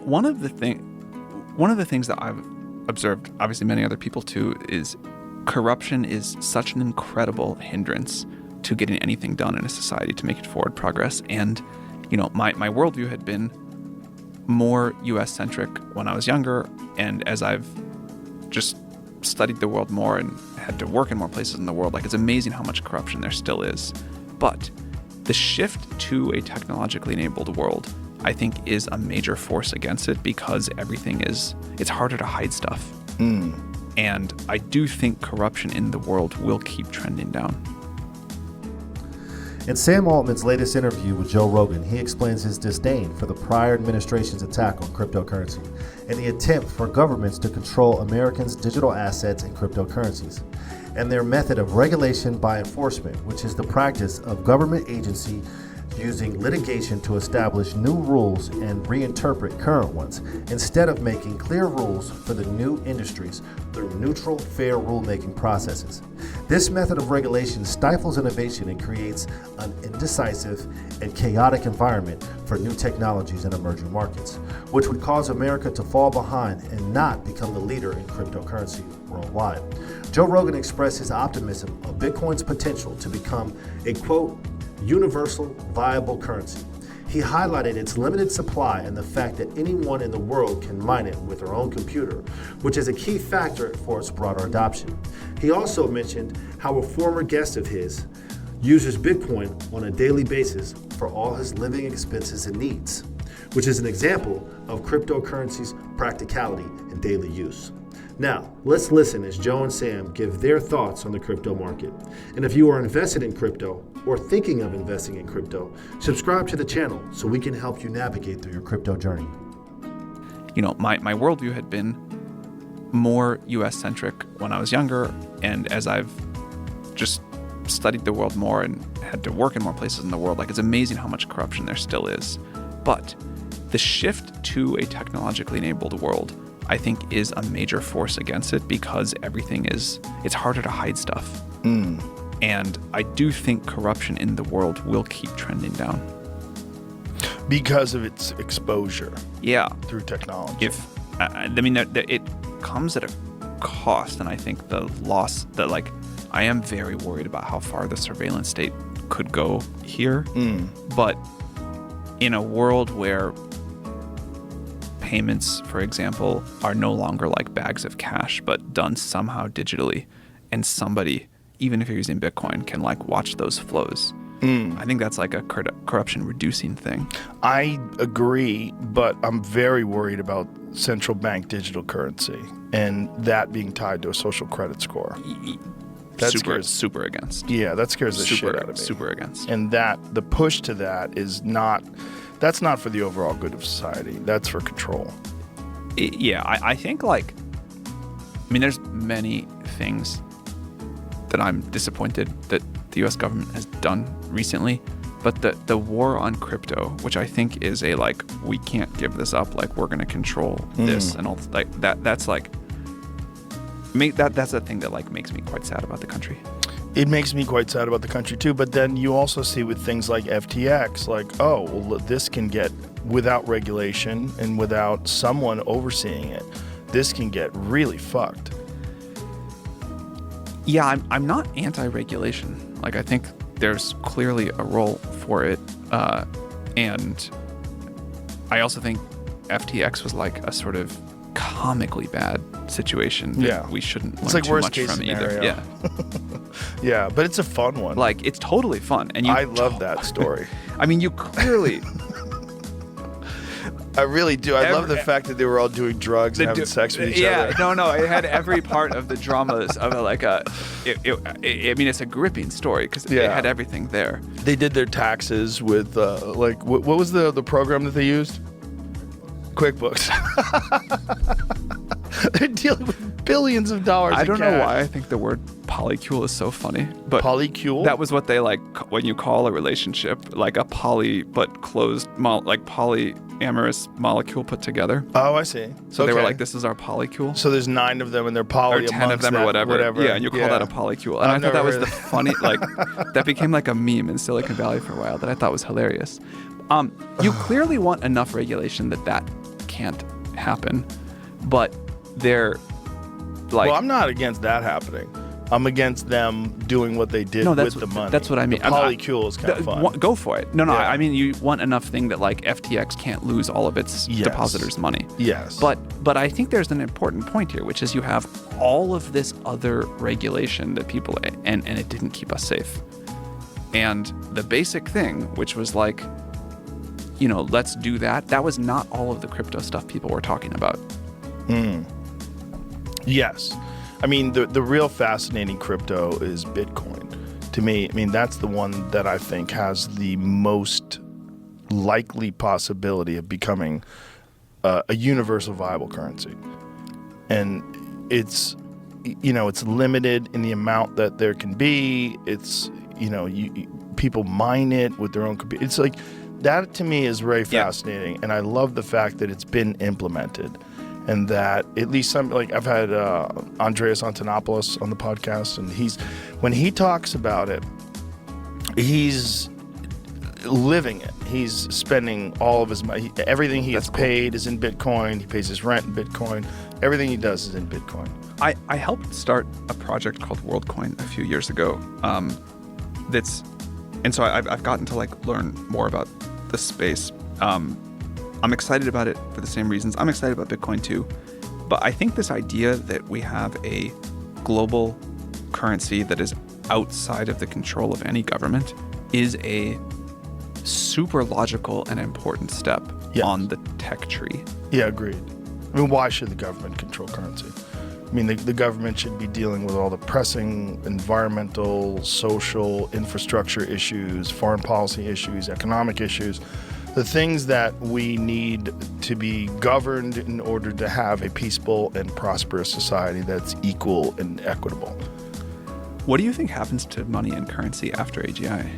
one of the things that I've observed, obviously many other people too, is corruption is such an incredible hindrance to getting anything done in a society to make it forward progress. And, my worldview had been more U.S.-centric when I was younger, and as I've just studied the world more and had to work in more places in the world, it's amazing how much corruption there still is. But the shift to a technologically enabled world, I think, is a major force against it because it's harder to hide stuff. And I do think corruption in the world will keep trending down. In Sam Altman's latest interview with Joe Rogan, he explains his disdain for the prior administration's attack on cryptocurrency and the attempt for governments to control Americans' digital assets and cryptocurrencies, and their method of regulation by enforcement, which is the practice of government agency using litigation to establish new rules and reinterpret current ones, instead of making clear rules for the new industries through neutral, fair rulemaking processes. This method of regulation stifles innovation and creates an indecisive and chaotic environment for new technologies in emerging markets, which would cause America to fall behind and not become the leader in cryptocurrency worldwide. Joe Rogan expressed his optimism of Bitcoin's potential to become a, quote, universal viable currency. He highlighted its limited supply and the fact that anyone in the world can mine it with their own computer, which is a key factor for its broader adoption. He also mentioned how a former guest of his uses Bitcoin on a daily basis for all his living expenses and needs, which is an example of cryptocurrency's practicality in daily use. Now, let's listen as Joe and Sam give their thoughts on the crypto market. And if you are invested in crypto or thinking of investing in crypto, subscribe to the channel so we can help you navigate through your crypto journey. My worldview had been more U.S.-centric when I was younger, and as I've just studied the world more and had to work in more places in the world, it's amazing how much corruption there still is. But the shift to a technologically enabled world, I think, is a major force against it because it's harder to hide stuff. And I do think corruption in the world will keep trending down. Because of its exposure. Yeah. Through technology. It comes at a cost, and I think the loss that I am very worried about how far the surveillance state could go here. But in a world where payments, for example, are no longer like bags of cash, but done somehow digitally, and somebody, even if you're using Bitcoin, can watch those flows. I think that's a corruption reducing thing. I agree, but I'm very worried about central bank digital currency and that being tied to a social credit score. That scares super against. Yeah, that scares the shit out of me. Super against. And the push to that that's not for the overall good of society. That's for control. I think there's many things that I'm disappointed that the U.S. government has done recently, but the war on crypto, which I think is we can't give this up, we're going to control this and all that's the thing that makes me quite sad about the country. It makes me quite sad about the country too, but then you also see with things like FTX, this can get, without regulation and without someone overseeing it, this can get really fucked. Yeah, I'm not anti-regulation. I think there's clearly a role for it, and I also think FTX was a sort of comically bad situation that we shouldn't learn too much from scenario. either. Yeah. Yeah, but it's a fun one. It's totally fun, and I love that story. You clearly. I really do. I love the fact that they were all doing drugs and having sex with each other. Yeah, no, it had every part of the dramas of it's a gripping story because it had everything there. They did their taxes with what was the program that they used? QuickBooks. They're dealing with billions of dollars. I don't know why I think the word polycule is so funny, but polycule? That was what they when you call a relationship a poly but closed polyamorous molecule put together. Oh, I see. So they were this is our polycule. So there's 9 of them and they're poly, or 10 of them, or whatever. Yeah, and you call that a polycule. And I thought that was the funny that became a meme in Silicon Valley for a while that I thought was hilarious. You clearly want enough regulation that can't happen. But they're like... Well, I'm not against that happening. I'm against them doing what they did with the money. That's what I mean. The polycule is kind of fun. Go for it. No, Yeah. I mean, you want enough thing that like FTX can't lose all of its depositors' money. Yes. But I think there's an important point here, which is you have all of this other regulation that people, and it didn't keep us safe. And the basic thing, which was like, let's do that. That was not all of the crypto stuff people were talking about. Yes. I mean, the real fascinating crypto is Bitcoin. To me, I mean, that's the one that I think has the most likely possibility of becoming a universal viable currency. And it's limited in the amount that there can be. It's, people mine it with their own computer. It's like, that to me is very fascinating. And I love the fact that it's been implemented. And that at least I've had Andreas Antonopoulos on the podcast, and when he talks about it, he's living it. He's spending all of his money. Everything he gets paid is in Bitcoin. He pays his rent in Bitcoin. Everything he does is in Bitcoin. I helped start a project called WorldCoin a few years ago. So I've gotten to learn more about the space. I'm excited about it for the same reasons. I'm excited about Bitcoin too. But I think this idea that we have a global currency that is outside of the control of any government is a super logical and important step on the tech tree. Yeah, agreed. I mean, why should the government control currency? I mean, the government should be dealing with all the pressing environmental, social, infrastructure issues, foreign policy issues, economic issues. The things that we need to be governed in order to have a peaceful and prosperous society that's equal and equitable. What do you think happens to money and currency after AGI?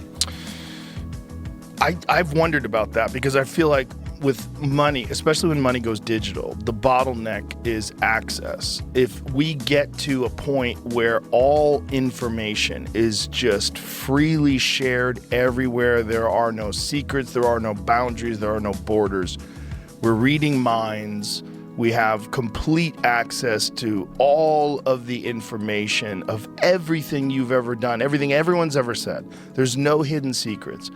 I've wondered about that because I feel like with money, especially when money goes digital, the bottleneck is access. If we get to a point where all information is just freely shared everywhere, there are no secrets, there are no boundaries, there are no borders. We're reading minds. We have complete access to all of the information of everything you've ever done, everything everyone's ever said. There's no hidden secrets.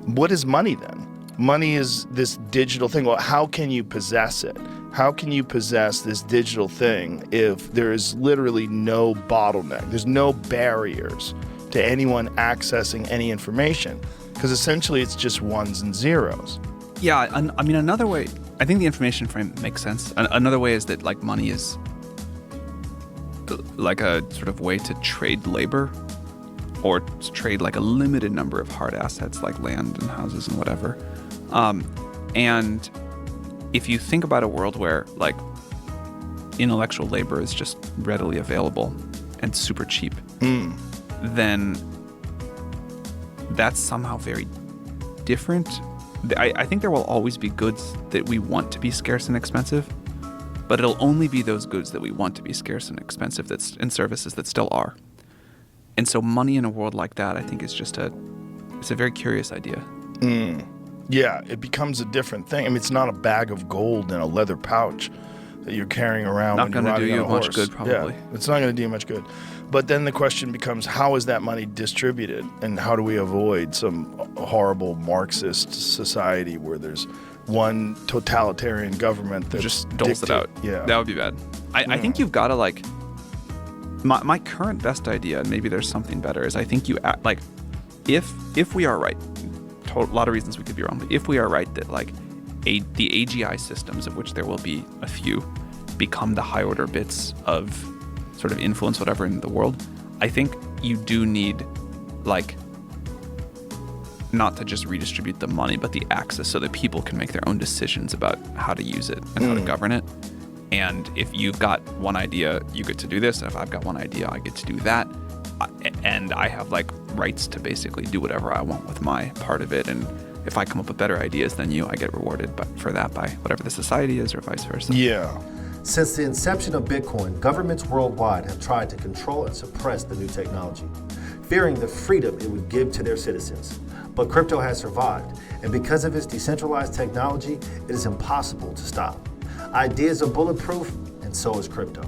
What is money then? Money is this digital thing. Well, how can you possess it? How can you possess this digital thing if there is literally no bottleneck? There's no barriers to anyone accessing any information because essentially it's just ones and zeros. Yeah, I mean, another way, I think the information frame makes sense. Another way is that money is like a sort of way to trade labor or to trade a limited number of hard assets like land and houses and whatever. And if you think about a world where intellectual labor is just readily available and super cheap, then that's somehow very different. I think there will always be goods that we want to be scarce and expensive, but it'll only be those goods that we want to be scarce and expensive and services that still are. And so money in a world like that, I think, is just it's a very curious idea. Yeah, it becomes a different thing. I mean, it's not a bag of gold in a leather pouch that you're carrying around. Not going to do you much good, probably. Yeah, it's not going to do you much good. But then the question becomes, how is that money distributed? And how do we avoid some horrible Marxist society where there's one totalitarian government that just doles it out? Yeah. That would be bad. I think you've got to, my current best idea, and maybe there's something better, is I think if we are right, a lot of reasons we could be wrong, but if we are right that the AGI systems, of which there will be a few, become the high order bits of sort of influence whatever in the world, I think you do need not to just redistribute the money, but the access so that people can make their own decisions about how to use it and how to govern it. And if you've got one idea, you get to do this. And if I've got one idea, I get to do that. And I have rights to basically do whatever I want with my part of it. And if I come up with better ideas than you, I get rewarded for that by whatever the society is or vice versa. Yeah. Since the inception of Bitcoin, governments worldwide have tried to control and suppress the new technology, fearing the freedom it would give to their citizens. But crypto has survived, and because of its decentralized technology, it is impossible to stop. Ideas are bulletproof, and so is crypto.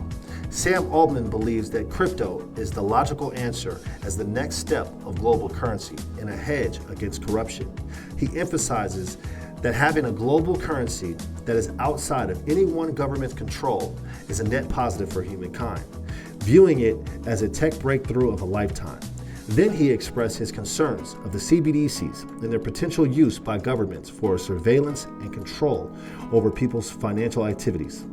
Sam Altman believes that crypto is the logical answer as the next step of global currency and a hedge against corruption. He emphasizes that having a global currency that is outside of any one government's control is a net positive for humankind, viewing it as a tech breakthrough of a lifetime. Then he expressed his concerns of the CBDCs and their potential use by governments for surveillance and control over people's financial activities,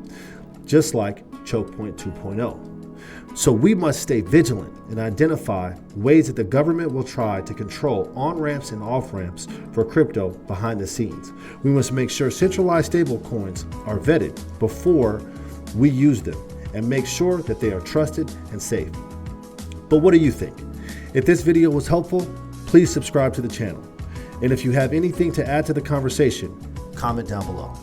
just like Choke Point 2.0. So we must stay vigilant and identify ways that the government will try to control on-ramps and off-ramps for crypto behind the scenes. We must make sure centralized stablecoins are vetted before we use them and make sure that they are trusted and safe. But what do you think? If this video was helpful, please subscribe to the channel. And if you have anything to add to the conversation, comment down below.